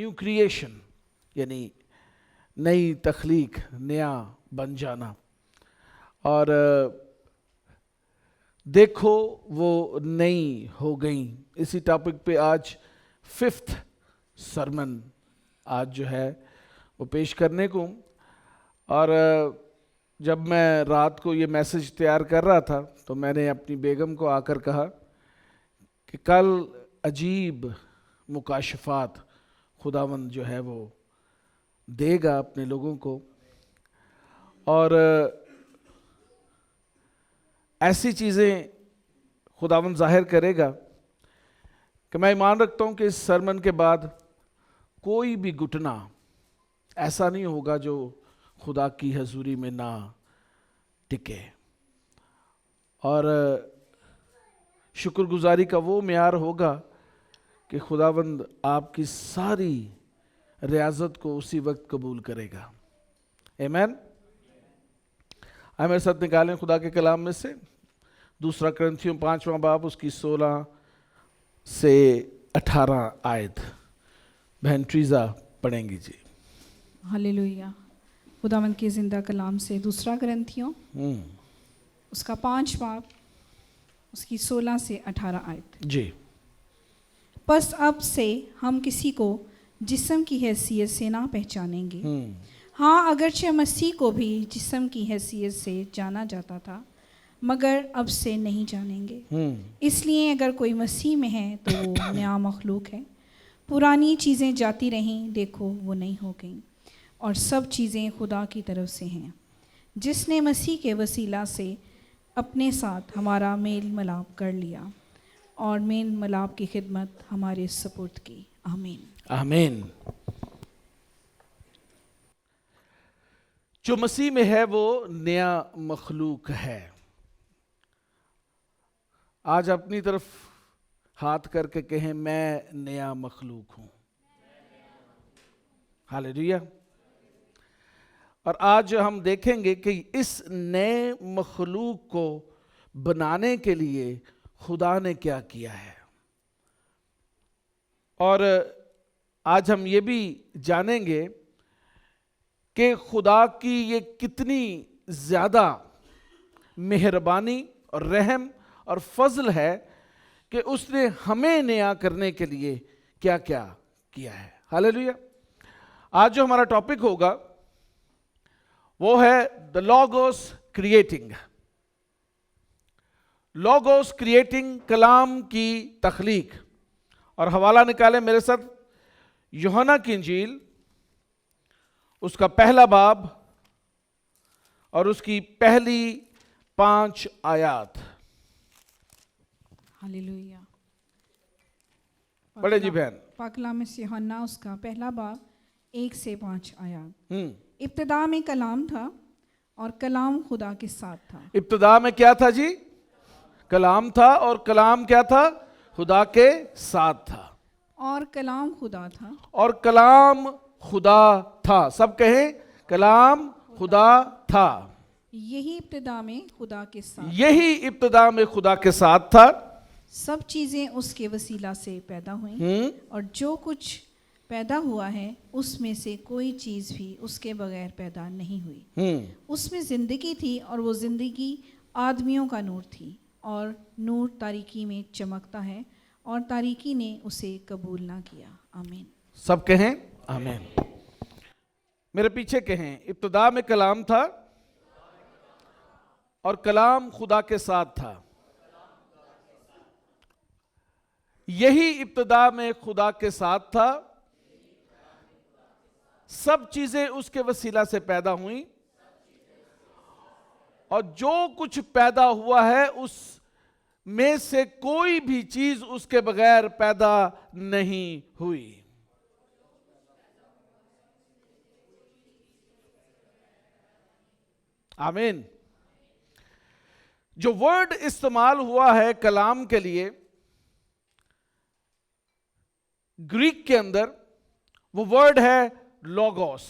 New creation यानी नई तख्लीक, नया बन जाना। और देखो वो नई हो गई, इसी टॉपिक पे आज 5th सरमन आज जो है वो पेश करने को। और जब मैं रात को ये मैसेज तैयार कर रहा था तो मैंने अपनी बेगम को आकर कहा कि कल अजीब मुकाशफात खुदावंद जो है वो देगा अपने लोगों को, और ऐसी चीज़ें खुदावंद जाहिर करेगा कि मैं ईमान रखता हूँ कि इस सरमन के बाद कोई भी घुटना ऐसा नहीं होगा जो खुदा की हजूरी में ना टिके। और शुक्रगुजारी का वो म्यार होगा कि खुदावंद आपकी सारी रियाजत को उसी वक्त कबूल करेगा। आमीन। आए मेरे साथ निकालें खुदा के कलाम में से 2 कुरिन्थियों 5वां बाब उसकी 16 से 18 आयत। बहन ट्रीजा पढ़ेंगी जी। हालेलुया। खुदावंद के जिंदा कलाम से 2 कुरिन्थियों उसका 5 बाब उसकी 16 से 18 आयत जी। बस अब से हम किसी को जिस्म की हैसियत से ना पहचानेंगे। हाँ, अगरचे मसीह को भी जिस्म की हैसियत से जाना जाता था, मगर अब से नहीं जानेंगे। इसलिए अगर कोई मसीह में है तो वो नया मखलूक है, पुरानी चीज़ें जाती रहीं, देखो वो नहीं हो गईं, और सब चीज़ें खुदा की तरफ से हैं, जिसने मसीह के वसीला से अपने साथ हमारा मेल मिलाप कर लिया और मेल मिलाप की खिदमत हमारे सपुर्द की। आमीन। आमीन। जो मसीह में है वो नया मखलूक है। आज अपनी तरफ हाथ करके कहें, मैं नया मखलूक हूं। हालेलुया। और आज हम देखेंगे कि इस नए मखलूक को बनाने के लिए खुदा ने क्या किया है। और आज हम ये भी जानेंगे कि खुदा की ये कितनी ज़्यादा मेहरबानी और रहम और फजल है कि उसने हमें नया करने के लिए क्या क्या किया है। हालेलुया। आज जो हमारा टॉपिक होगा वो है the logos creating. Logos creating, कलाम की तख्लीक। और हवाला निकालें मेरे साथ यूहन्ना की इंजील उसका 1 बाब और उसकी पहली 5 आयत। हालेलुया। पढ़े जी बहन। पाक कलाम में से यूहन्ना उसका 1 बाब 1 से 5 आयत। इब्तिदा में कलाम था और कलाम खुदा के साथ था। इब्तिदा में क्या था जी? कलाम था, और कलाम क्या था? खुदा के साथ था। और कलाम खुदा था। और कलाम खुदा था। सब कहें, कलाम खुदा था। यही इब्तिदा में खुदा के साथ। यही इब्तिदा में खुदा के साथ था। सब चीजें उसके वसीला से पैदा हुई, और जो कुछ पैदा हुआ है उसमें से कोई चीज भी उसके बगैर पैदा नहीं हुई। उसमें जिंदगी थी और वो जिंदगी आदमियों का नूर थी, और नूर तारीकी में चमकता है और तारीकी ने उसे कबूल ना किया। आमीन। सब कहें आमीन। मेरे पीछे कहें, इब्तिदा में कलाम था और कलाम खुदा के साथ था। यही इब्तिदा में खुदा के साथ था। सब चीजें उसके वसीला से पैदा हुई, और जो कुछ पैदा हुआ है उस में से कोई भी चीज उसके बगैर पैदा नहीं हुई। आमीन। जो वर्ड इस्तेमाल हुआ है कलाम के लिए ग्रीक के अंदर, वो वर्ड है लोगोस।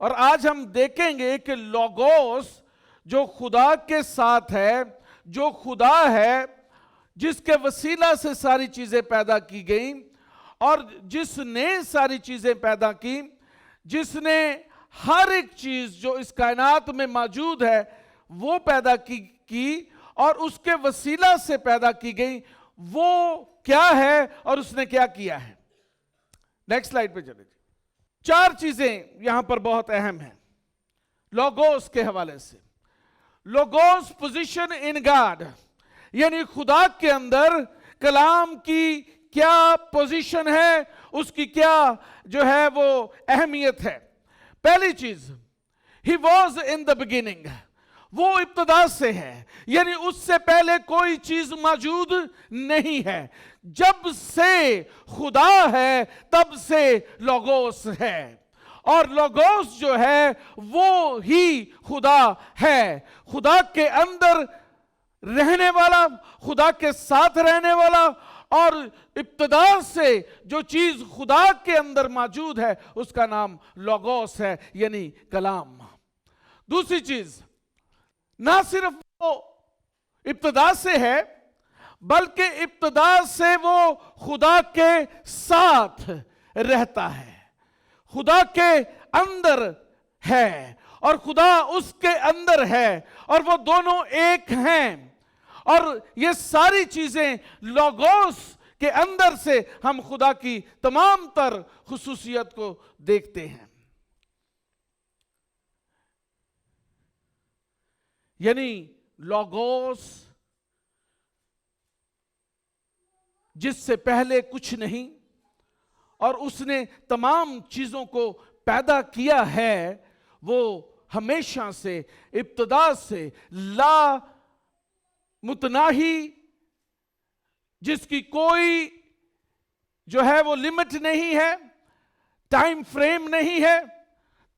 और आज हम देखेंगे कि लोगोस जो खुदा के साथ है, जो खुदा है, जिसके वसीला से सारी चीजें पैदा की गई, और जिसने सारी चीजें पैदा की, जिसने हर एक चीज जो इस कायनात में मौजूद है वो पैदा की और उसके वसीला से पैदा की गई, वो क्या है और उसने क्या किया है। नेक्स्ट स्लाइड पे चले। 4 चीजें यहां पर बहुत अहम हैं लोगोस के हवाले से। लोगोस पोजीशन इन गॉड, यानी खुदा के अंदर कलाम की क्या पोजीशन है, उसकी क्या जो है वो अहमियत है। पहली चीज, he was in the beginning, वो इब्तदा से है, यानी उससे पहले कोई चीज मौजूद नहीं है। जब से खुदा है तब से लोगोस है, और लोगोस जो है वो ही खुदा है। खुदा के अंदर रहने वाला, खुदा के साथ रहने वाला, और इब्तिदा से जो चीज खुदा के अंदर मौजूद है उसका नाम लोगोस है, यानी कलाम। दूसरी चीज, ना सिर्फ वो इब्तिदा से है बल्कि इब्तिदा से वो खुदा के साथ रहता है, खुदा के अंदर है और खुदा उसके अंदर है, और वो दोनों एक हैं। और ये सारी चीजें लोगोस के अंदर से हम खुदा की तमाम तर खुसूसियत को देखते हैं। यानी लोगोस जिससे पहले कुछ नहीं और उसने तमाम चीजों को पैदा किया है, वो हमेशा से इब्तिदा से ला मुतनाही, जिसकी कोई जो है वो लिमिट नहीं है, टाइम फ्रेम नहीं है,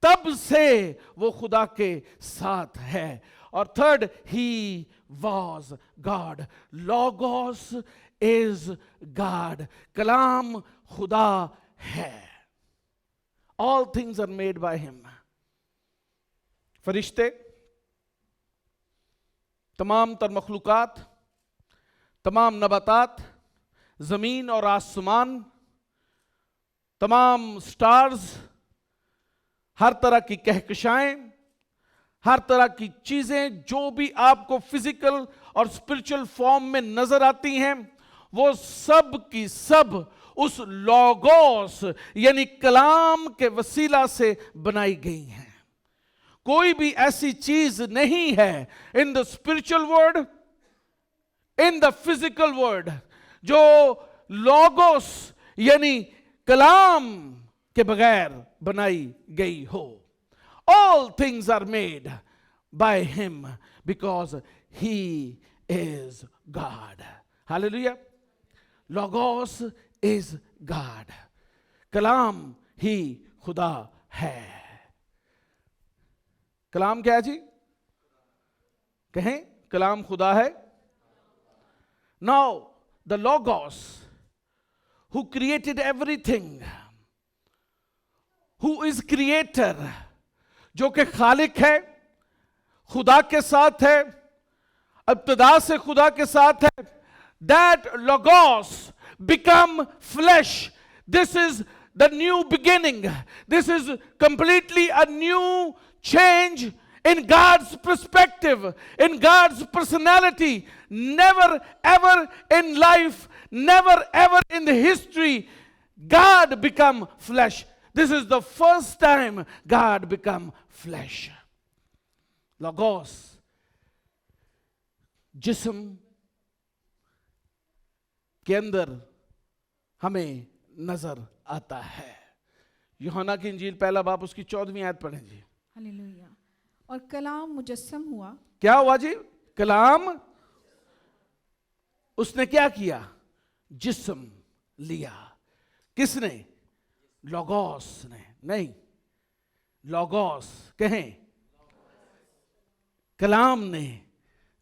तब से वो खुदा के साथ है। और third, he was God, logos is God, कलाम खुदा है। All things are made by him. फरिश्ते, तमाम तर मखलूकात, तमाम नबातात, जमीन और आसमान, तमाम स्टार्स, हर तरह की कहकशाएं, हर तरह की चीजें जो भी आपको फिजिकल और स्पिरिचुअल फॉर्म में नजर आती हैं, वो सब की सब उस लोगोस यानी कलाम के वसीला से बनाई गई हैं। कोई भी ऐसी चीज नहीं है in the spiritual world, in the physical world, जो लोगोस यानी कलाम के बगैर बनाई गई हो। All things are made by him because he is God. Hallelujah. Logos is God. कलाम ही खुदा है। कलाम क्या है जी? कहें, कलाम खुदा है। Now the Logos who created everything, who is creator, जो कि खालिक है, खुदा के साथ है, इब्तिदा से खुदा के साथ है, that Logos become flesh. This is the new beginning. This is completely a new change in God's perspective, in God's personality. Never ever in life, never ever in the history, God become flesh. This is the first time God become flesh. Logos, जिस्म के अंदर हमें नजर आता है। यूहन्ना की इंजील पहला बाब उसकी 14वीं आयत पढ़ें जी। हालेलुया। और कलाम मुजस्सम हुआ। क्या हुआ जी? कलाम उसने क्या किया? जिस्म लिया। किसने? लोगोस ने। नहीं, लोगोस कहें, कलाम ने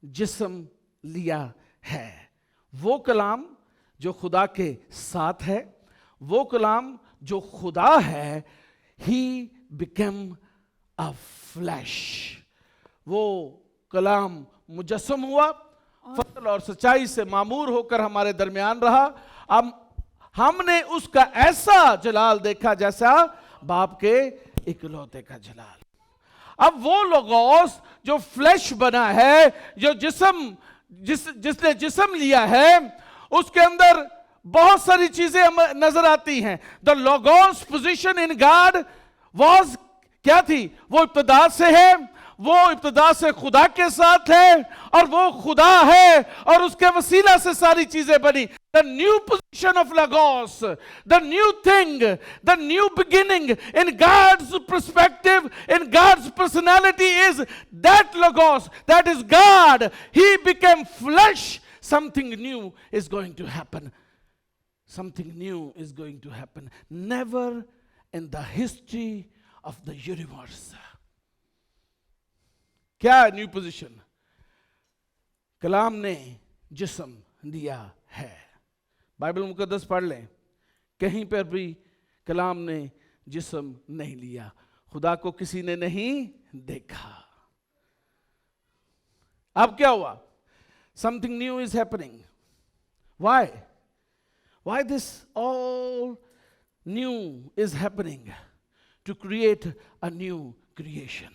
जिस्म लिया है। वो कलाम जो खुदा के साथ है, वो कलाम जो खुदा है, ही बिकम अ फ्लैश। वो कलाम मुजस्सम हुआ, फजल और सच्चाई से मामूर होकर हमारे दरमियान रहा। हमने उसका ऐसा जलाल देखा जैसा बाप के इकलौते का जलाल। अब वो लोगोस जो फ्लैश बना है, जो जिसने जिस्म लिया है, उसके अंदर बहुत सारी चीजें नजर आती हैं। The logos position in God was क्या थी? वो इब्तिदा से है, वो इब्तिदा से खुदा के साथ है, और वो खुदा है, और उसके वसीला से सारी चीजें बनी। The new position of Logos, the new thing, the new beginning in God's perspective, in God's personality is that Logos, that is God. He became flesh. Something new is going to happen. Something new is going to happen. Never in the history of the universe. क्या है new position? कलाम ने जिस्म दिया है। Bible मुकद्दस पढ़ लें, कहीं पर भी कलाम ने जिस्म नहीं लिया। खुदा को किसी ने नहीं देखा। अब क्या हुआ? Something new is happening. Why this all new is happening? To create a new creation.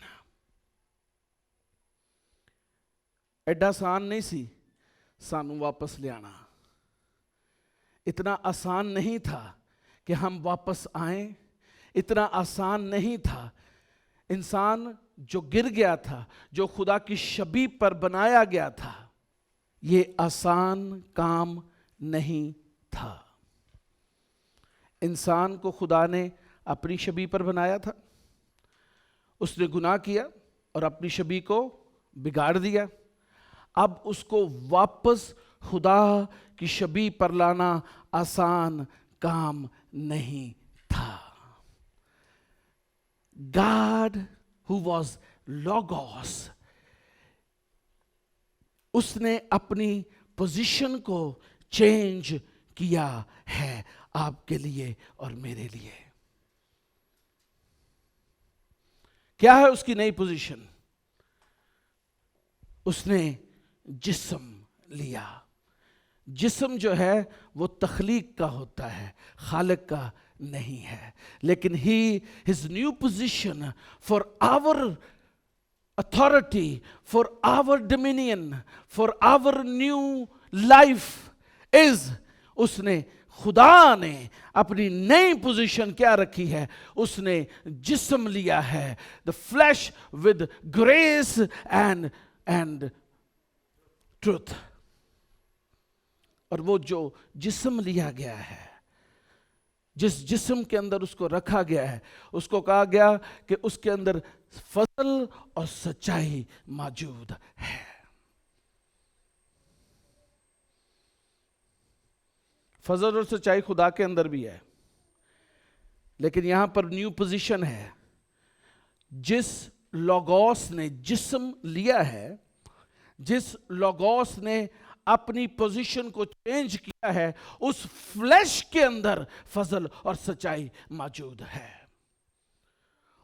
एडा आसान नहीं सी सानू वापस ले आना। इतना आसान नहीं था कि हम वापस आए। इतना आसान नहीं था। इंसान जो गिर गया था, जो खुदा की शबीह पर बनाया गया था, ये आसान काम नहीं था। इंसान को खुदा ने अपनी शबीह पर बनाया था। उसने गुनाह किया और अपनी शबीह को बिगाड़ दिया। अब उसको वापस खुदा की शबीह पर लाना आसान काम नहीं था। God who was Logos, उसने अपनी पोजीशन को चेंज किया है आपके लिए और मेरे लिए। क्या है उसकी नई पोजीशन? उसने जिस्म लिया। जिस्म जो है वो तख्लीक का होता है, खालिक का नहीं है। लेकिन his new position for our authority, for our dominion, for our new life is, उसने खुदा ने अपनी नई पोजीशन क्या रखी है? उसने जिस्म लिया है। The flash with grace and truth. और वो जो जिस्म लिया गया है, जिस जिस्म के अंदर उसको रखा गया है, उसको कहा गया कि उसके अंदर फजल और सच्चाई मौजूद है। फजल और सच्चाई खुदा के अंदर भी है, लेकिन यहां पर न्यू पोजीशन है। जिस लोगोस ने जिस्म लिया है, जिस लोगोस ने अपनी पोजीशन को चेंज किया है, उस फ्लैश के अंदर फजल और सच्चाई मौजूद है।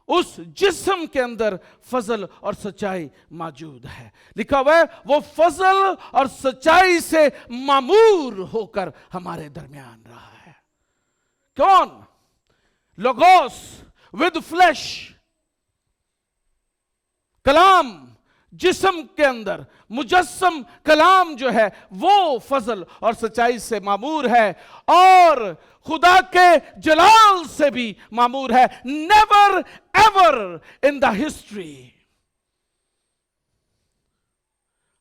उस जिस्म के अंदर फजल और सच्चाई मौजूद है। लिखा हुआ है वो फजल और सच्चाई से मामूर होकर हमारे दरमियान रहा है। कौन? लोगोस विद फ्लैश, कलाम जिस्म के अंदर मुजस्सम कलाम जो है वो फजल और सच्चाई से मामूर है और खुदा के जलाल से भी मामूर है। Never ever in the history.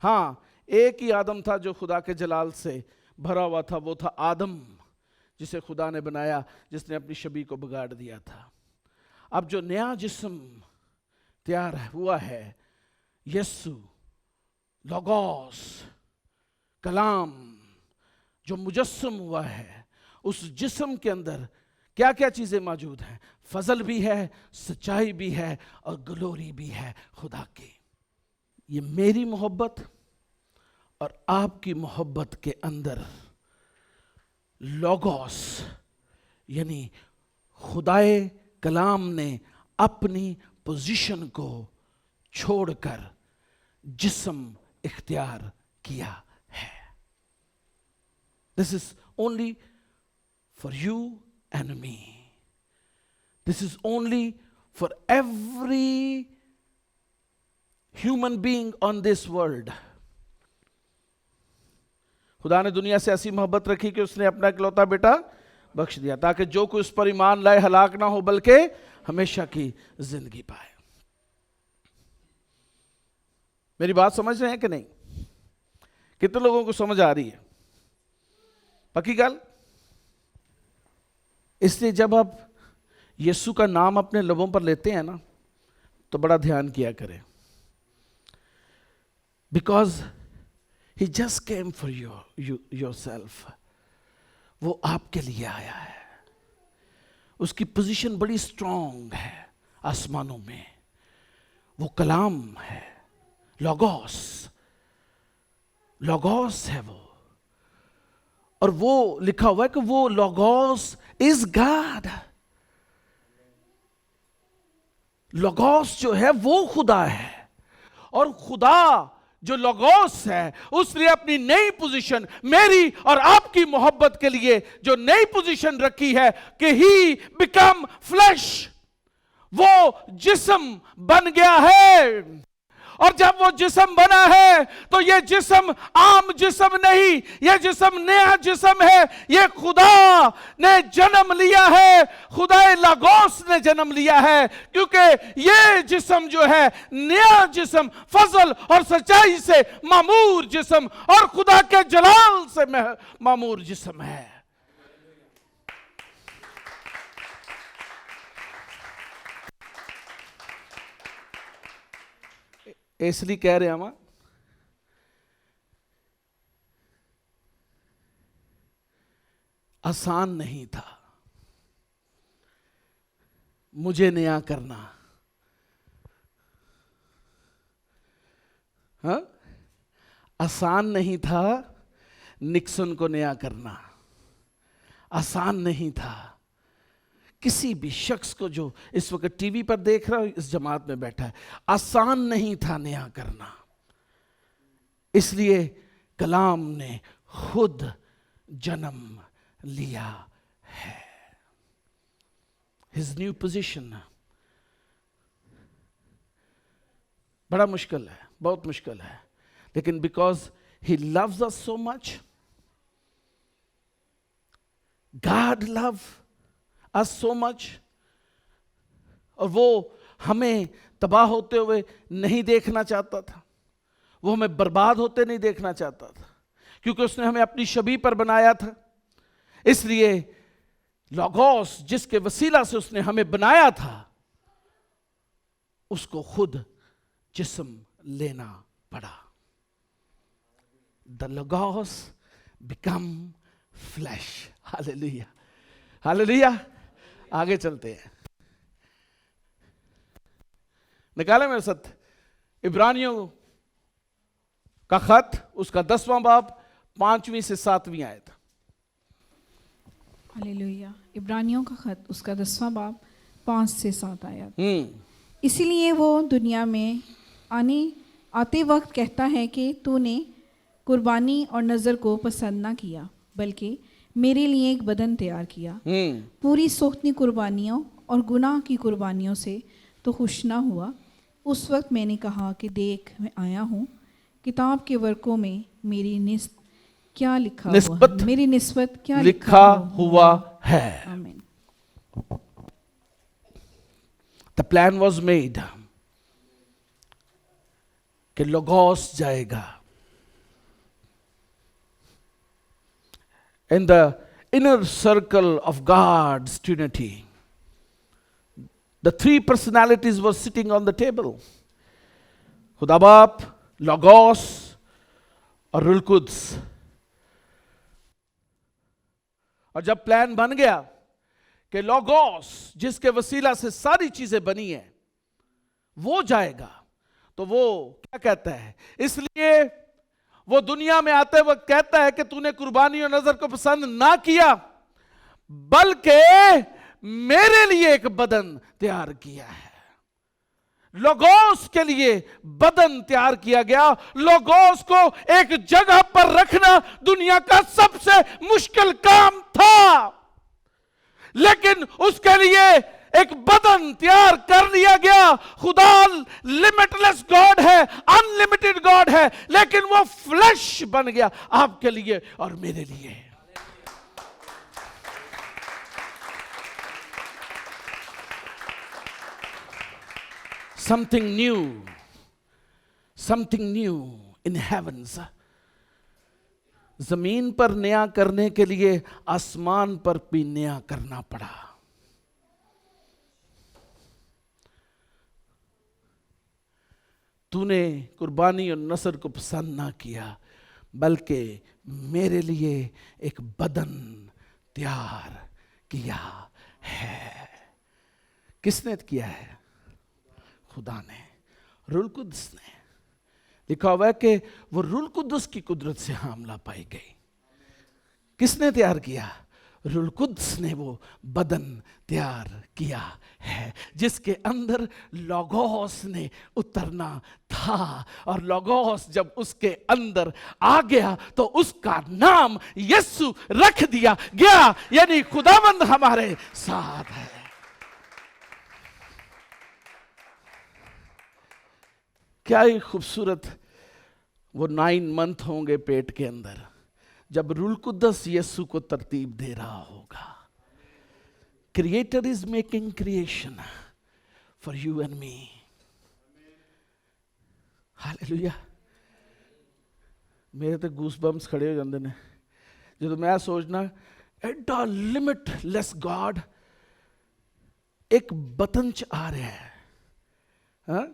हां, एक ही आदम था जो खुदा के जलाल से भरा हुआ था, वो था आदम जिसे खुदा ने बनाया, जिसने अपनी शबीह को बिगाड़ दिया था। अब जो नया जिस्म तैयार हुआ है, यीशु लोगोस कलाम जो मुजस्सम हुआ है, उस जिस्म के अंदर क्या क्या चीजें मौजूद हैं? फजल भी है, सच्चाई भी है और ग्लोरी भी है खुदा की। ये मेरी मोहब्बत और आपकी मोहब्बत के अंदर लोगोस यानी खुदाए कलाम ने अपनी पोजीशन को छोड़कर जिस्म इख्तियार किया है। This is only for you and me. This is only for every human being on this world. खुदा ने दुनिया से ऐसी मोहब्बत रखी कि उसने अपना इकलौता बेटा बख्श दिया, ताकि जो कोई उस पर ईमान लाए हलाक ना हो बल्कि हमेशा की जिंदगी पाए। मेरी बात समझ रहे हैं कि नहीं? कितने लोगों को समझ आ रही है? पक्की गल? इसलिए जब आप यीशु का नाम अपने लबों पर लेते हैं ना, तो बड़ा ध्यान किया करें, because he just came for yourself. वो आपके लिए आया है। उसकी पोजीशन बड़ी स्ट्रांग है आसमानों में। वो कलाम है, लोगोस, लोगोस है वो। और वो लिखा हुआ है कि वो लोगोस इज गॉड। लोगोस जो है वो खुदा है, और खुदा जो लोगोस है उसने अपनी नई पोजीशन, मेरी और आपकी मोहब्बत के लिए जो नई पोजीशन रखी है कि ही बिकम फ्लैश, वो जिस्म बन गया है। और जब वो जिस्म बना है तो ये जिस्म आम जिस्म नहीं, ये जिस्म नया जिस्म है। ये खुदा ने जन्म लिया है, खुदा लागोस ने जन्म लिया है, क्योंकि ये जिस्म जो है नया जिस्म, फजल और सच्चाई से मामूर जिस्म और खुदा के जलाल से मामूर जिस्म है। इसलिए कह रहे हम, आसान नहीं था मुझे नया करना। हाँ, आसान नहीं था निक्सन को नया करना। आसान नहीं था किसी भी शख्स को जो इस वक्त टीवी पर देख रहा हो, इस जमात में बैठा है, आसान नहीं था नया करना। इसलिए कलाम ने खुद जन्म लिया है। हिज न्यू पोजीशन बड़ा मुश्किल है, बहुत मुश्किल है, लेकिन because he loves us so much, God love us so much, और वो हमें तबाह होते हुए नहीं देखना चाहता था, वो हमें बर्बाद होते नहीं देखना चाहता था, क्योंकि उसने हमें अपनी शबीह पर बनाया था। इसलिए लोगोस जिसके वसीला से उसने हमें बनाया था, उसको खुद जिस्म लेना पड़ा। The logos become flash. Hallelujah, hallelujah. आगे चलते हैं, निकाले मेरे साथ इब्रानियों का खत, उसका 10वां बाब 5वीं से 7वीं आयत। हालेलुया। इब्रानियों का खत, उसका 10वां बाब 5 से 7 आयत। इसीलिए वो दुनिया में आते वक्त कहता है कि तूने कुर्बानी और नज़र को पसंद ना किया, बल्कि मेरे लिए एक बदन तैयार किया। पूरी सोख्ती कुर्बानियों और गुनाह की कुर्बानियों से तो खुश ना हुआ। उस वक्त मैंने कहा कि देख, मैं आया हूँ, किताब के वर्कों में मेरी क्या लिखा हुआ, मेरी निस्बत क्या लिखा हुआ है। आमीन। The plan was made कि लोगोस जाएगा। In the inner circle of God's Trinity, the three personalities were sitting on the table. खुदा बाप, लोगोस और रूह कुद्स। और जब प्लान बन गया कि लोगोस जिसके वसीला से सारी चीजें बनी हैं वो जाएगा, तो वो क्या कहता है? इसलिए वो दुनिया में आते वक्त कहता है कि तूने कुर्बानी और नजर को पसंद ना किया, बल्कि मेरे लिए एक बदन तैयार किया है। लोगोस के लिए बदन तैयार किया गया। लोगोस को एक जगह पर रखना दुनिया का सबसे मुश्किल काम था। लेकिन उसके लिए एक बदन तैयार कर लिया गया। खुदा लिमिटलेस गॉड है, अनलिमिटेड गॉड है, लेकिन वो फ्लैश बन गया आपके लिए और मेरे लिए। Something new in heavens. जमीन पर नया करने के लिए आसमान पर भी नया करना पड़ा। तूने कुर्बानी और नसर को पसंद ना किया, बल्कि मेरे लिए एक बदन तैयार किया है। किसने किया है? खुदा ने, रूह कुद्स ने। लिखा हुआ है कि वो रूह कुद्स की कुदरत से हामला पाई गई। किसने तैयार किया? रूह कुद्स ने वो बदन तैयार किया है, जिसके अंदर लोगोस ने उतरना था। और लोगोस जब उसके अंदर आ गया तो उसका नाम यीशु रख दिया गया, यानी खुदावंद हमारे साथ है। क्या ही खूबसूरत वो 9 मंथ होंगे पेट के अंदर, जब रूह कुद्स यीशु को तरतीब दे रहा होगा। Creator is making creation for you and me. Hallelujah. मेरे तो गूस बम्स खड़े हो जाते हैं जो मैं सोचना एडा लिमिटलेस गॉड एक बतन च आ रहा है। हाँ,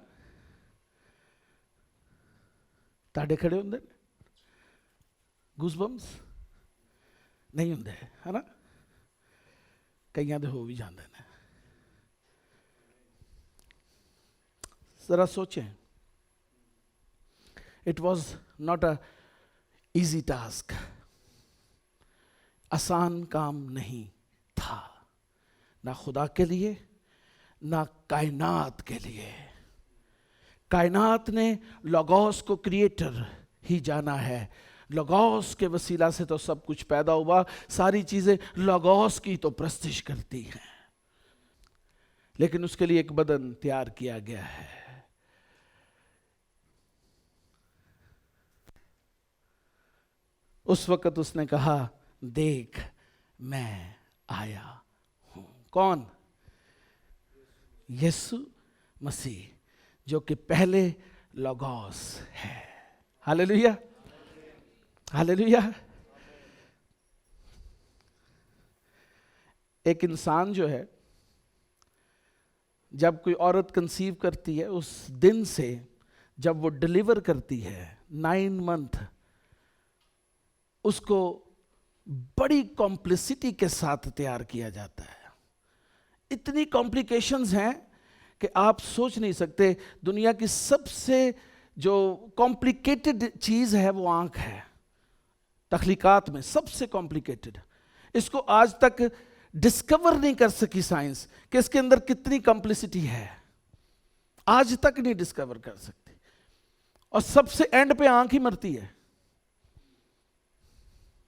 ताड़े खड़े होंगे गूस बम्स नहीं होंगे, है ना? कईयां दे हो भी जाते हैं। जरा सोचें, it was not a easy task. आसान काम नहीं था, ना खुदा के लिए ना कायनात के लिए। कायनात ने लोगोस को क्रिएटर ही जाना है। लोगोस के वसीला से तो सब कुछ पैदा हुआ, सारी चीजें लोगोस की तो प्रस्तिश करती हैं, लेकिन उसके लिए एक बदन तैयार किया गया है। उस वक्त उसने कहा, देख मैं आया हूं। कौन? यीशु मसीह, जो कि पहले लोगोस है। Hallelujah, hallelujah. एक इंसान जो है, जब कोई औरत कंसीव करती है, उस दिन से जब वो डिलीवर करती है 9 मंथ, उसको बड़ी कॉम्प्लिसिटी के साथ तैयार किया जाता है। इतनी कॉम्प्लिकेशंस हैं कि आप सोच नहीं सकते। दुनिया की सबसे जो कॉम्प्लिकेटेड चीज है वो आंख है, तख्लीकात में सबसे कॉम्प्लिकेटेड। इसको आज तक डिस्कवर नहीं कर सकी साइंस कि इसके अंदर कितनी कॉम्प्लिसिटी है, आज तक नहीं डिस्कवर कर सकती। और सबसे एंड पे आंख ही मरती है।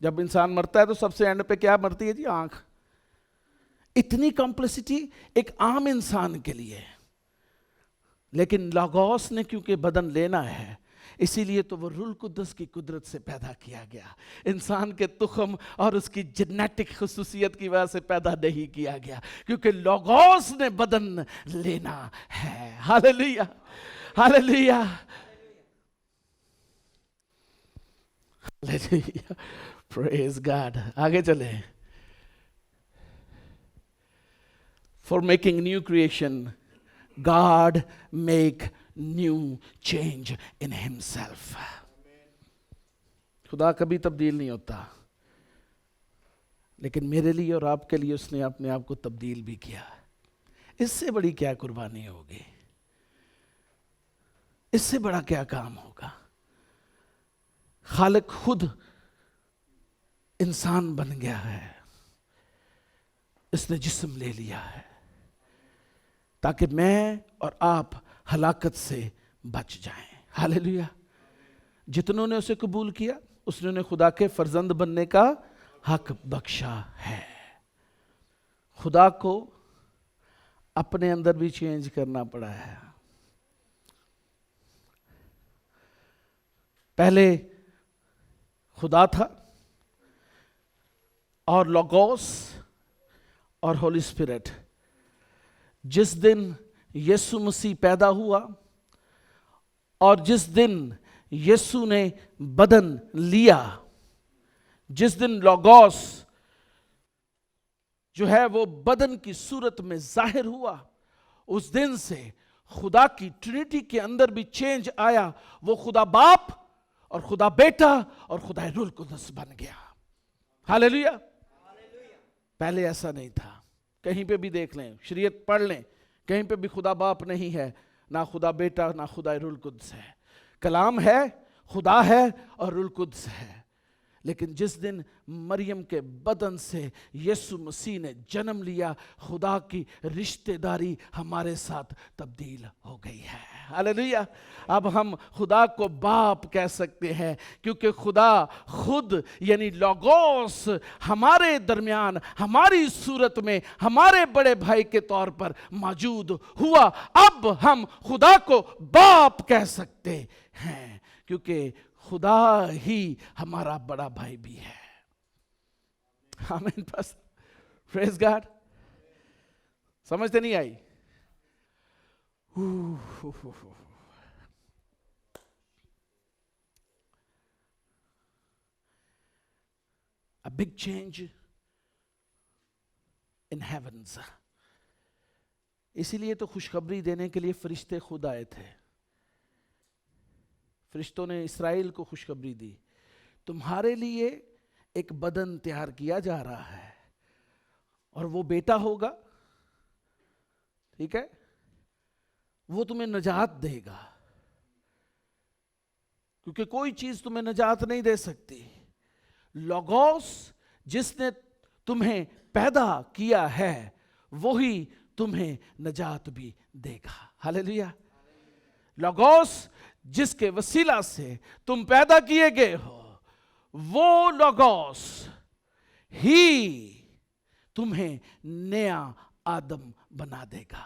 जब इंसान मरता है तो सबसे एंड पे क्या मरती है जी? आंख। इतनी कॉम्प्लिसिटी एक आम इंसान के लिए, लेकिन लोगोस ने क्योंकि बदन लेना है, इसीलिए तो वो रूह कुद्स की कुदरत से पैदा किया गया। इंसान के तुखम और उसकी जेनेटिक खुसूसियत की वजह से पैदा नहीं किया गया, क्योंकि लोगोस ने बदन लेना है। Hallelujah, hallelujah, hallelujah, praise God. आगे चले। For making new creation God make new change in himself. खुदा कभी तब्दील नहीं होता, लेकिन मेरे लिए और आपके लिए उसने अपने आप को तब्दील भी किया। इससे बड़ी क्या कुर्बानी होगी? इससे बड़ा क्या काम होगा? खालिक खुद इंसान बन गया है, इसने जिस्म ले लिया है ताकि मैं और आप हलाकत से बच जाएं। हालेलुया। जितनों ने उसे कबूल किया, उसने उन्हें खुदा के फर्जंद बनने का हक बख्शा है। खुदा को अपने अंदर भी चेंज करना पड़ा है। पहले खुदा था और लोगोस और होली स्पिरिट। जिस दिन यीशु मसीह पैदा हुआ और जिस दिन यीशु ने बदन लिया, जिस दिन लोगोस जो है वो बदन की सूरत में जाहिर हुआ, उस दिन से खुदा की ट्रिनिटी के अंदर भी चेंज आया। वो खुदा बाप और खुदा बेटा और खुदा रूह कुदस बन गया। हालेलुया। पहले ऐसा नहीं था। कहीं पे भी देख लें, शरीयत पढ़ लें, कहीं पे भी खुदा बाप नहीं है, ना खुदा बेटा, ना खुदा रूह कुदस है। कलाम है, खुदा है और रूह कुदस है। लेकिन जिस दिन मरियम के बदन से यीशु मसीह ने जन्म लिया, खुदा की रिश्तेदारी हमारे साथ तब्दील हो गई है। हालेलुया। अब हम खुदा को बाप कह सकते हैं, क्योंकि खुदा खुद यानी लोगोस हमारे दरमियान, हमारी सूरत में, हमारे बड़े भाई के तौर पर मौजूद हुआ। अब हम खुदा को बाप कह सकते हैं, क्योंकि खुदा ही हमारा बड़ा भाई भी है। आमीन। बस प्रेज गॉड। समझते नहीं आई? A big change in heavens। इसीलिए तो खुशखबरी देने के लिए फरिश्ते खुद आए थे। फरिश्तों ने इस्राएल को खुशखबरी दी, तुम्हारे लिए एक बदन तैयार किया जा रहा है और वो बेटा होगा, ठीक है, वो तुम्हें नजात देगा, क्योंकि कोई चीज तुम्हें नजात नहीं दे सकती। लोगोस जिसने तुम्हें पैदा किया है वही तुम्हें नजात भी देगा। हालेलुया। लोगोस जिसके वसीला से तुम पैदा किए गए हो, वो लोगोस ही तुम्हें नया आदम बना देगा।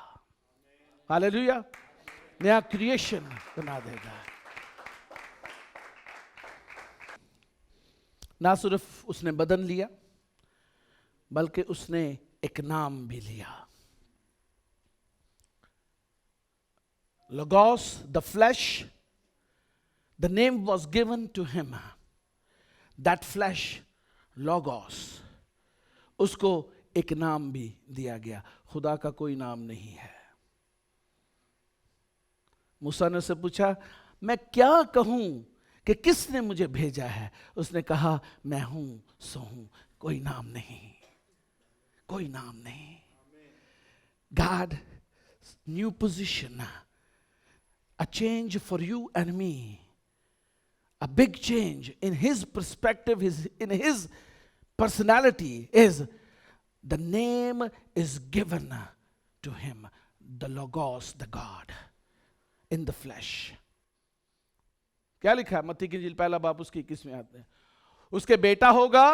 हालेलुया। नया क्रिएशन बना देगा। ना सिर्फ उसने बदन लिया, बल्कि उसने एक नाम भी लिया। Logos, the flesh, the name was given to him. That flesh, Logos, उसको एक नाम भी दिया गया। खुदा का कोई नाम नहीं है। मूसा ने उससे पूछा, मैं क्या कहूं कि किसने मुझे भेजा है? उसने कहा, मैं हूं सो हूं। कोई नाम नहीं, कोई नाम नहीं। God, new position, a change for you and me, a big change in his perspective, in his personality, is the name is given to him, the Logos, the God in the flesh. क्या लिखा है मत्ती की इंजील पहला बाब उसकी 21वें आयत में? उसके बेटा होगा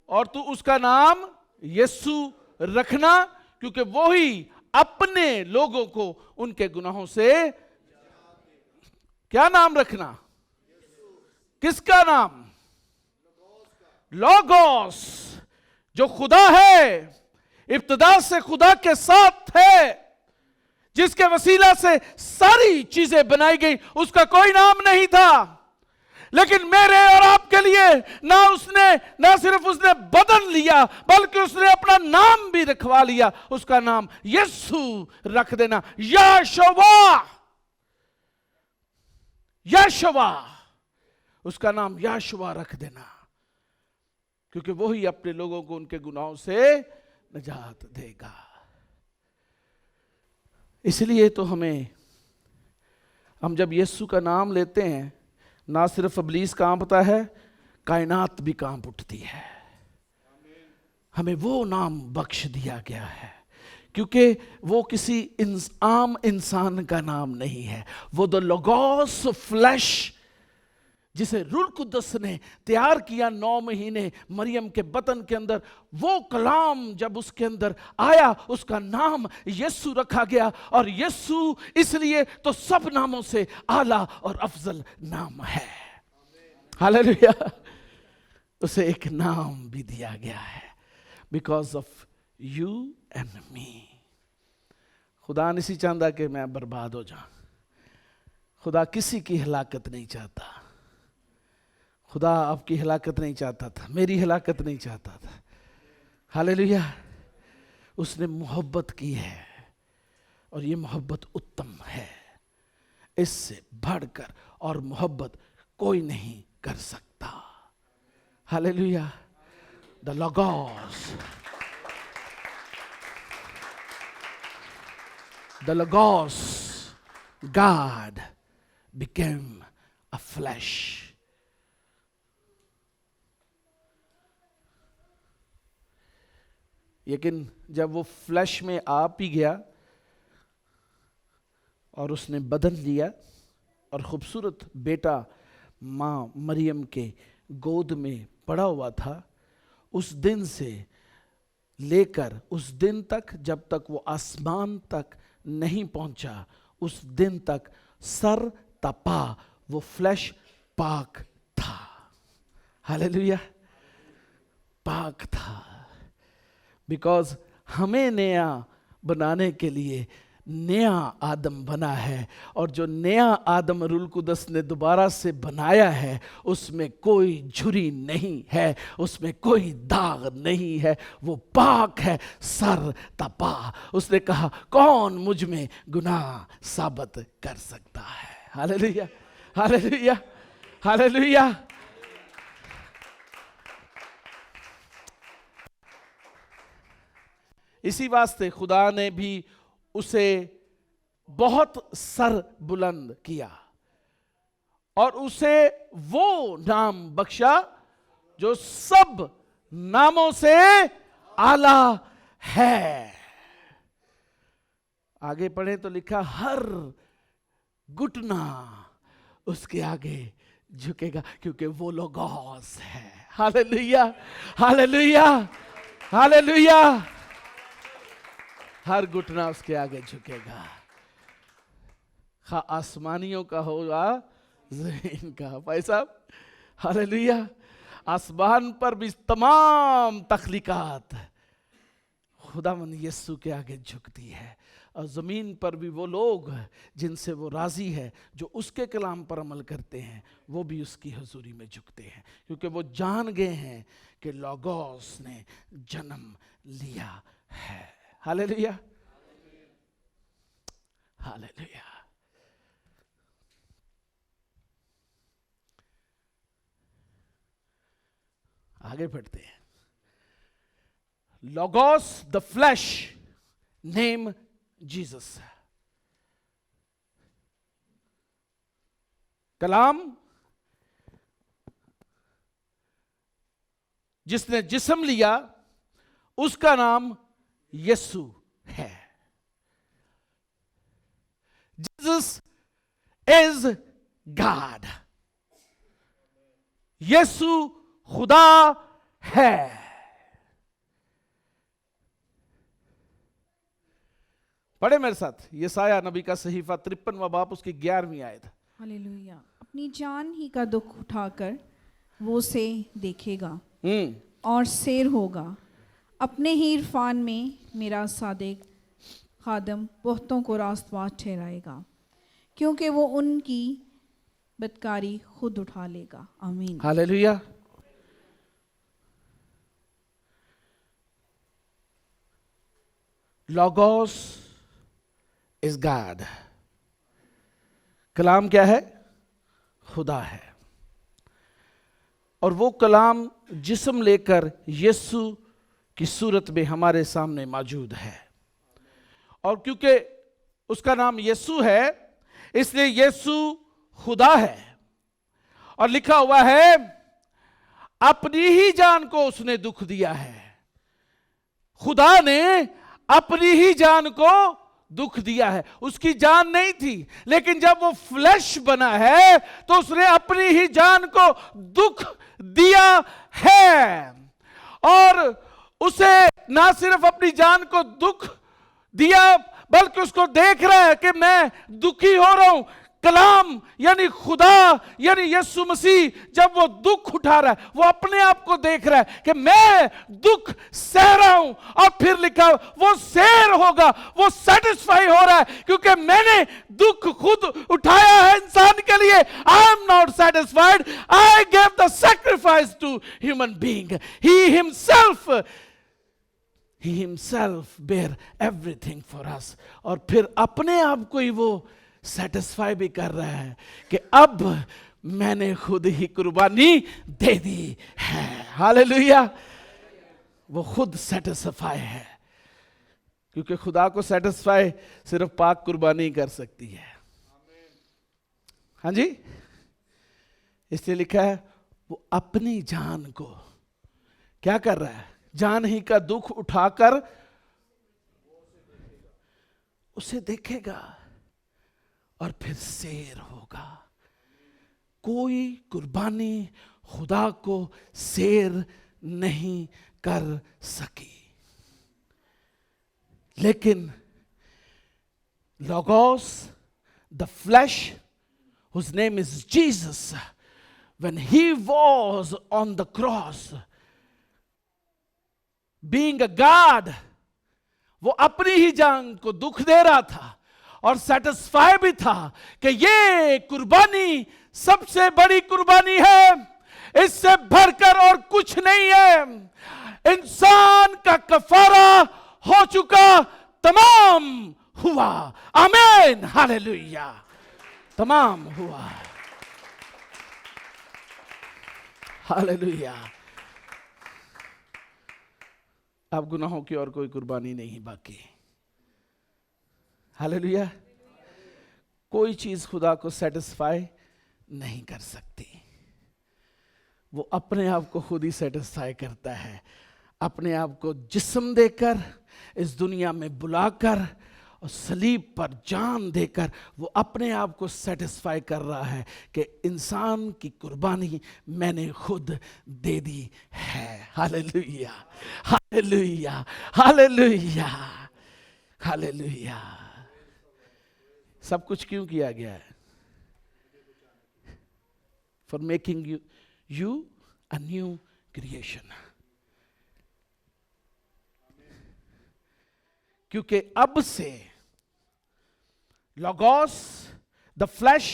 और तू उसका नाम यीशु रखना, क्योंकि वो ही अपने लोगों को उनके गुनाहों से। क्या नाम रखना? किसका नाम? लोगोस, जो खुदा है, इब्तिदा से खुदा के साथ है, जिसके वसीला से सारी चीजें बनाई गई। उसका कोई नाम नहीं था, लेकिन मेरे और आपके लिए ना सिर्फ उसने बदन लिया, बल्कि उसने अपना नाम भी रखवा लिया। उसका नाम यीशु रख देना। यहोवा, यहोवा, उसका नाम यहोवा रख देना, क्योंकि वो ही अपने लोगों को उनके गुनाहों से निजात देगा। इसलिए तो हम जब यीशु का नाम लेते हैं, ना सिर्फ इब्लीस कांपता है, कायनात भी कांप उठती है। हमें वो नाम बख्श दिया गया है, क्योंकि वो किसी आम इंसान का नाम नहीं है। वो द लोगोस फ्लैश जिसे रूह कुद्दस ने तैयार किया 9 महीने मरियम के बतन के अंदर, वो कलाम जब उसके अंदर आया उसका नाम यीशु रखा गया। और यीशु इसलिए तो सब नामों से आला और अफजल नाम है। हालेलुया। उसे एक नाम भी दिया गया है, because of you and me. खुदा नहीं चाहता कि मैं बर्बाद हो जाऊं। खुदा किसी की हलाकत नहीं चाहता। खुदा आपकी हलाकत नहीं चाहता था, मेरी हलाकत नहीं चाहता था। हालेलुया। उसने मोहब्बत की है और ये मोहब्बत उत्तम है। इससे बढ़कर और मोहब्बत कोई नहीं कर सकता। Hallelujah. The Logos, God became a flesh. लेकिन जब वो फ्लैश में आ भी गया और उसने बदन लिया और खूबसूरत बेटा माँ मरियम के गोद में पड़ा हुआ था, उस दिन से लेकर उस दिन तक जब तक वो आसमान तक नहीं पहुंचा, उस दिन तक सर तपा वो फ्लैश पाक था। हालेलुया। पाक था। बिकॉज हमें नया बनाने के लिए नया आदम बना है, और जो नया आदम रूह कुद्दस ने दोबारा से बनाया है उसमें कोई झुर्री नहीं है, उसमें कोई दाग नहीं है, वो पाक है, सर तपा। उसने कहा कौन मुझ में गुनाह साबित कर सकता है। Hallelujah, hallelujah, hallelujah. इसी वास्ते खुदा ने भी उसे बहुत सर बुलंद किया और उसे वो नाम बख्शा जो सब नामों से आला है। आगे पढ़े तो लिखा हर घुटना उसके आगे झुकेगा, क्योंकि वो लोगोस है। Hallelujah, hallelujah, hallelujah. हर घुटना उसके आगे झुकेगा, खा आसमानियों का होगा ज़मीन का। भाई साहब, हालेलुया। आसमान पर भी तमाम तख्लीकात खुदावंद यीशु के आगे झुकती है, और ज़मीन पर भी वो लोग जिनसे वो राज़ी है, जो उसके कलाम पर अमल करते हैं, वो भी उसकी हुजूरी में झुकते हैं, क्योंकि वो जान गए हैं कि लोगोस ने जन्म लिया है। Hallelujah, hallelujah. आगे बढ़ते हैं। Logos the flesh name Jesus. कलाम जिसने जिस्म लिया उसका नाम यीशु है। Jesus is God. यीशु खुदा है। पढ़े मेरे साथ यशायाह नबी का सहीफा 53वां बाब उसकी 11वीं आयत। हालेलुया। अपनी जान ही का दुख उठाकर वो उसे देखेगा और शेर होगा। अपने ही इरफान में मेरा सादिक खादम बहुतों को रास्तबाज ठहराएगा, क्योंकि वो उनकी बदकारी खुद उठा लेगा। आमीन। हालेलुया। Logos is God. कलाम क्या है? खुदा है। और वो कलाम जिस्म लेकर यीशु की सूरत में हमारे सामने मौजूद है। और क्योंकि उसका नाम यीशु है, इसलिए यीशु खुदा है। और लिखा हुआ है अपनी ही जान को उसने दुख दिया है। खुदा ने अपनी ही जान को दुख दिया है। उसकी जान नहीं थी, लेकिन जब वो फ्लैश बना है तो उसने अपनी ही जान को दुख दिया है। और उसे ना सिर्फ अपनी जान को दुख दिया, बल्कि उसको देख रहा है कि मैं दुखी हो रहा हूं। कलाम यानी खुदा यानी यीशु मसीह जब वो दुख उठा रहा है, वो अपने आप को देख रहा है कि मैं दुख सह रहा हूं। और फिर लिखा वो शेर होगा, वो सेटिस्फाई हो रहा है क्योंकि मैंने दुख खुद उठाया है इंसान के लिए। I am not satisfied, I gave the sacrifice to human being. He himself bear everything for us। और फिर अपने आप को ही वो सेटिस्फाई भी कर रहा है कि अब मैंने खुद ही कुर्बानी दे दी है। हालेलुया। वो खुद सेटिस्फाई है, क्योंकि खुदा को सेटिस्फाई सिर्फ पाक कुर्बानी कर सकती है। हाँ जी, इसलिए लिखा है वो अपनी जान को क्या कर रहा है, जान ही का दुख उठाकर उसे देखेगा और फिर शेर होगा। कोई कुर्बानी खुदा को शेर नहीं कर सकी, लेकिन Logos, the flesh, whose name is Jesus, when he was on the cross, being a God, वो अपनी ही जान को दुख दे रहा था और सेटिस्फाई भी था कि ये कुर्बानी सबसे बड़ी कुर्बानी है, इससे बढ़कर और कुछ नहीं है। इंसान का कफारा हो चुका, तमाम हुआ। आमीन, हालेलुया। तमाम हुआ, हालेलुया। अब गुनाहों की और कोई कुर्बानी नहीं बाकी। हालेलुया। कोई चीज खुदा को सेटिस्फाई नहीं कर सकती, वो अपने आप को खुद ही सेटिस्फाई करता है। अपने आप को जिस्म देकर, इस दुनिया में बुलाकर और सलीब पर जान देकर वो अपने आप को सेटिस्फाई कर रहा है कि इंसान की कुर्बानी मैंने खुद दे दी है। Hallelujah, hallelujah, hallelujah, hallelujah. सब कुछ क्यों किया गया है? For making you a new creation. क्योंकि अब से logos, the flesh,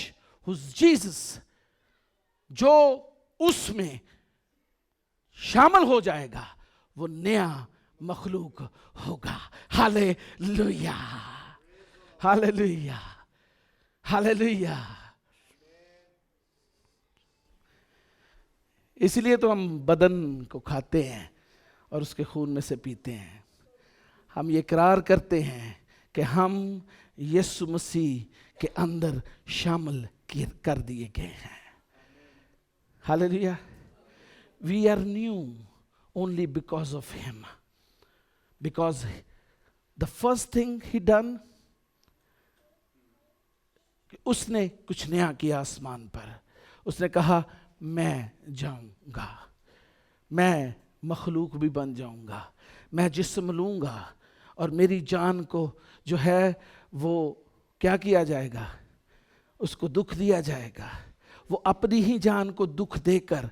whose Jesus, जो उसमें शामिल हो जाएगा वो नया मखलूक होगा। Hallelujah, hallelujah, hallelujah. इसलिए तो हम बदन को खाते हैं और उसके खून में से पीते हैं। हम ये इकरार करते हैं कि हम यीशु मसीह के अंदर शामिल कर दिए गए हैं। Hallelujah. We are new only because of him, because the first thing he done, उसने कुछ नया किया आसमान पर। उसने कहा मैं जाऊंगा, मैं मखलूक भी बन जाऊंगा, मैं जिस्म लूंगा और मेरी जान को जो है वो क्या किया जाएगा, उसको दुख दिया जाएगा। वो अपनी ही जान को दुख देकर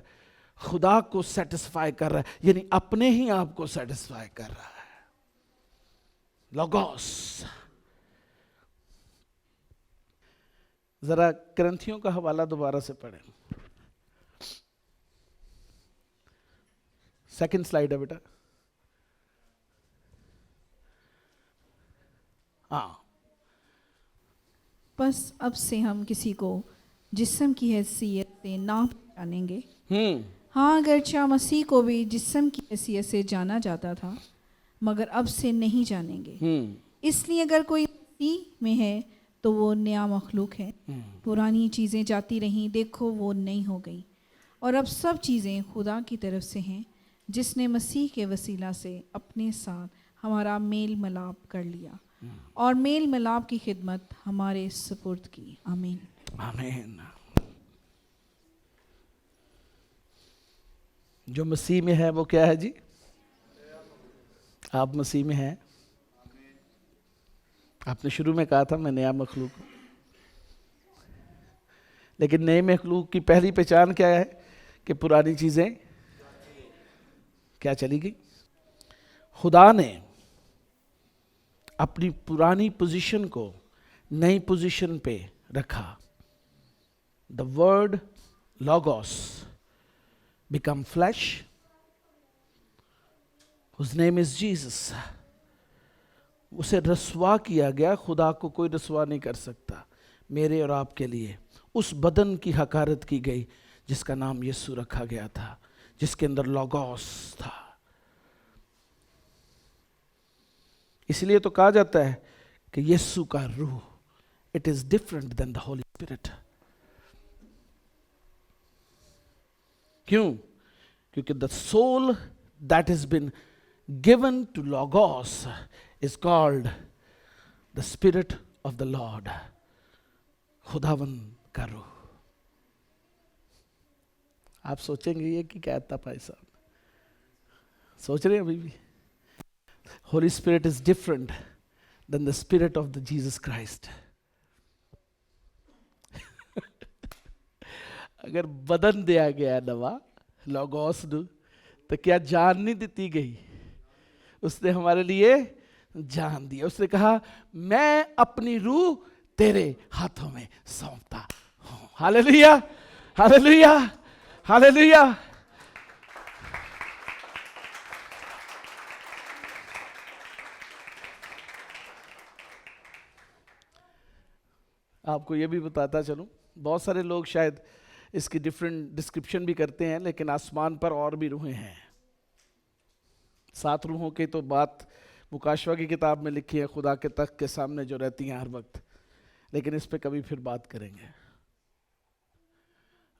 खुदा को सेटिस्फाई कर रहा है, यानी अपने ही आप को सेटिस्फाई कर रहा है। लॉगोस। जरा ग्रंथियों का हवाला दोबारा से पढ़ें। सेकंड स्लाइड है बेटा। हाँ। बस अब से हम किसी को जिस्म की हैसियत से ना पहचानेंगे। हाँ, अगरचे मसीह को भी जिस्म की हैसियत से जाना जाता था, मगर अब से नहीं जानेंगे। इसलिए अगर कोई मसीह में है तो वो नया मखलूक है। पुरानी चीज़ें जाती रहीं, देखो वो नई हो गई, और अब सब चीज़ें खुदा की तरफ से हैं, जिसने मसीह के वसीला से अपने साथ हमारा मेल मिलाप कर लिया और मेल मिलाप की खिदमत हमारे सुपुर्द की। आमीन। आमीन। जो मसीह में है वो क्या है जी? आप मसीह में हैं। आपने शुरू में कहा था मैं नया मखलूक हूं, लेकिन नए मखलूक की पहली पहचान क्या है? कि पुरानी चीजें क्या चली गई। खुदा ने अपनी पुरानी पोजीशन को नई पोजीशन पे रखा। The word logos become flesh, whose name is Jesus. उसे रसवा किया गया। खुदा को कोई रसवा नहीं कर सकता। मेरे और आपके लिए उस बदन की हकारत की गई जिसका नाम यीशु रखा गया था, जिसके अंदर लॉगोस था। इसलिए तो कहा जाता है कि यीशु का रूह, it is different than the holy spirit. क्यों? क्योंकि the soul that is been given to logos is called the spirit of the lord, खुदावन का रूह। आप सोचेंगे ये कि क्या था भाई साहब, सोच रहे हैं अभी भी? Holy spirit is different than the spirit of the Jesus Christ. अगर बदन दिया गया नवा लॉगोस नु, तो क्या जान नहीं दी गई? उसने हमारे लिए जान दिया। उसने कहा मैं अपनी रूह तेरे हाथों में सौंपता हूं। Hallelujah, hallelujah, hallelujah. आपको यह भी बताता चलूं, बहुत सारे लोग शायद इसकी डिफरेंट डिस्क्रिप्शन भी करते हैं, लेकिन आसमान पर और भी रूहें हैं। 7 रूहों की तो बात मुकाशवा की किताब में लिखी है, खुदा के तख्त के सामने जो रहती हैं हर वक्त, लेकिन इस पे कभी फिर बात करेंगे।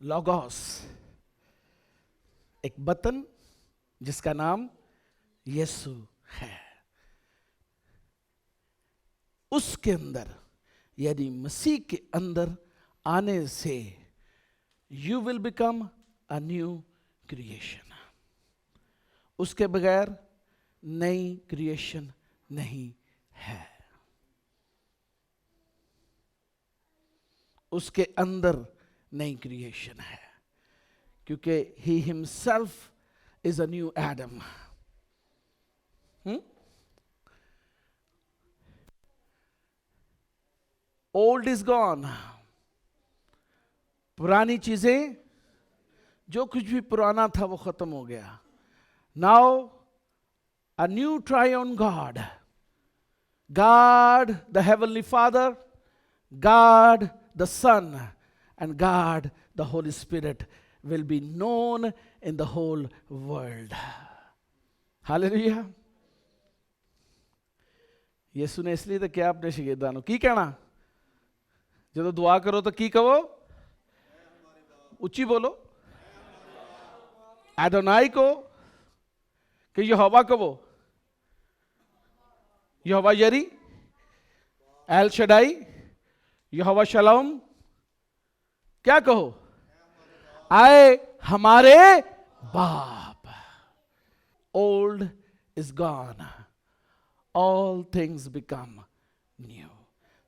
लॉगोस एक बतन जिसका नाम यीशु है, उसके अंदर यानी मसीह के अंदर आने से you will become a new creation. उसके बगैर नई क्रिएशन नहीं है। उसके अंदर नई क्रिएशन है, क्योंकि he himself is a new Adam. Old is gone. पुरानी चीजें, जो कुछ भी पुराना था वो खत्म हो गया। Now a new triune God, God the Heavenly Father, God the Son, and God the Holy Spirit will be known in the whole world. Hallelujah. यीशु ने इसलिए तो क्या अपने शगिर्दानों की कहना, जब दुआ करो तो की कहो, ऊंची बोलो, एडोनाई को कि यहोवा कहो, यहोवा यरी, एल शडाई, यहोवा शलोम, क्या कहो? आए हमारे बाप। Old is gone, all things become new.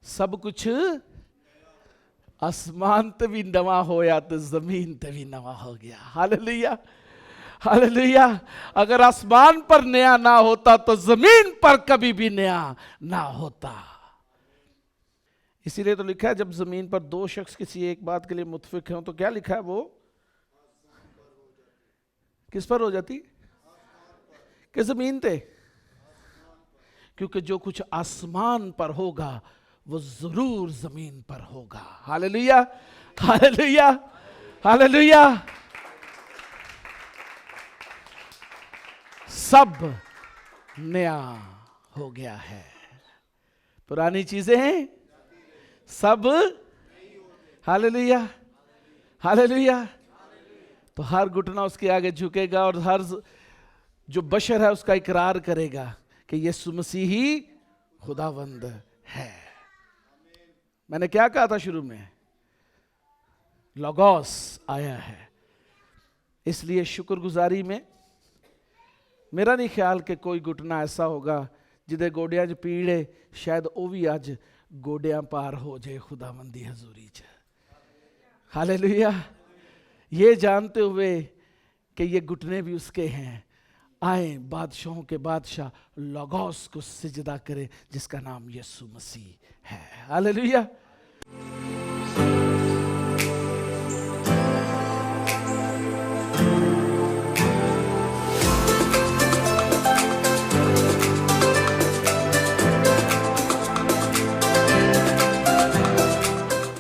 सब कुछ आसमान ते भी नवा होया तो जमीन ते भी नवा हो गया। Hallelujah, hallelujah. अगर आसमान पर नया ना होता तो जमीन पर कभी भी नया ना होता। इसीलिए तो लिखा है जब जमीन पर 2 शख्स किसी एक बात के लिए मुत्फिक हों तो क्या लिखा है, वो किस पर हो जाती? कि जमीन पे। क्योंकि जो कुछ आसमान पर होगा वो जरूर जमीन पर होगा। Hallelujah, hallelujah, hallelujah. सब नया हो गया है, पुरानी चीजें सब, हालेलुया, हालेलुया। तो हर घुटना उसके आगे झुकेगा और हर जो बशर है उसका इकरार करेगा कि यीशु मसीह ही खुदावंद है। मैंने क्या कहा था शुरू में? लोगोस आया है। इसलिए शुक्रगुजारी में मेरा नहीं ख्याल कि कोई घुटना ऐसा होगा जिदे गोडियां च पीड़ है, शायद वो भी अज गोडियां पार हो जाए खुदावंदी हजूरी च। हालेलुया। ये जानते हुए कि ये घुटने भी उसके हैं, आए बादशाहों के बादशाह लोगोस को सिजदा करें जिसका नाम यीशु मसीह है। हालेलुया।